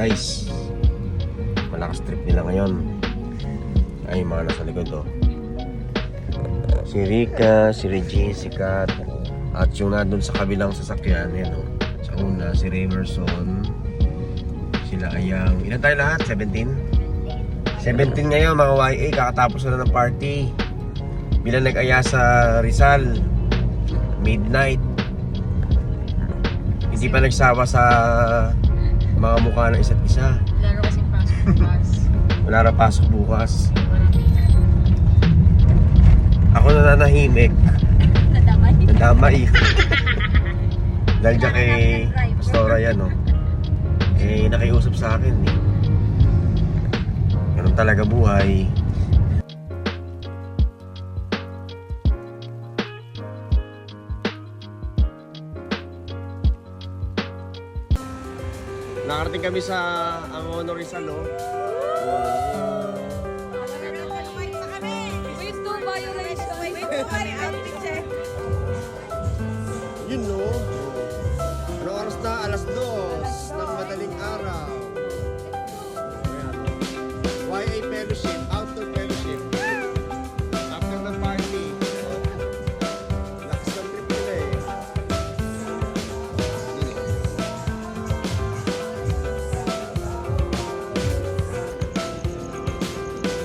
guys. Malakas trip nila ngayon. Ay, mga nasa likod oh. Si Rika, si Regine, si Kat. At yung nandun sa kabilang sasakyan, yan oh. Sa una, si Remerson. Sila Ayang. Ilan tayo lahat? 17? 17 ngayon mga YA. Kakatapos na ng party. Bilang nag-aya sa Rizal. Midnight. Hindi pa nagsawa sa mga mukha ng isa't isa. Wala rin kasing pasok bukas. Wala rin pasok bukas. Ako nananahimik. Nadamay. Nadamay. Dahil dyan kay Pastora yan, no? Eh, nakiusap sa akin, eh. Ganun talaga buhay. Nakarating kami sa Angono Rizal, no? Wait to violation. Wait to violation. Yun, no? Anong oras na? Alas 2 ng madaling araw. YA fellowship, outdoor fellowship. After the party. Lakas ng trip nila eh.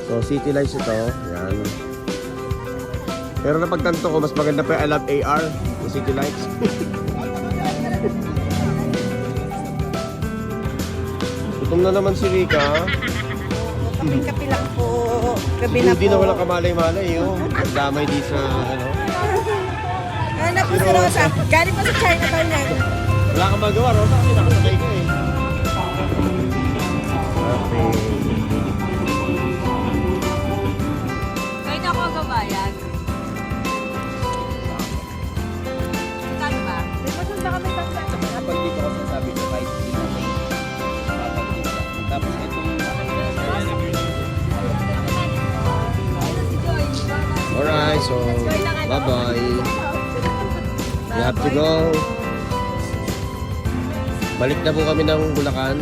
So, city lights ito. Yan. Pero napagtanto ko, mas maganda pa yung I Love AR. Yung city lights. Gutom na naman si Rika. Kapi lang po. Gabi na po. Hindi na walang kamalay-malay. Oh. Damay di sa ano. Ano po si Rosa? Galing pa sa Chinatown yan. Wala kang magawa, Rosa, kasi nakasakay ka eh. Okay. Kahit ako ang gabayan. Kano ba? May pasunta kami sa Kapag dito ko sasabi ko kahit hindi na may papagdito. Tapos itong Alright, so bye-bye. We have to go. Balik na po kami ng Bulacan.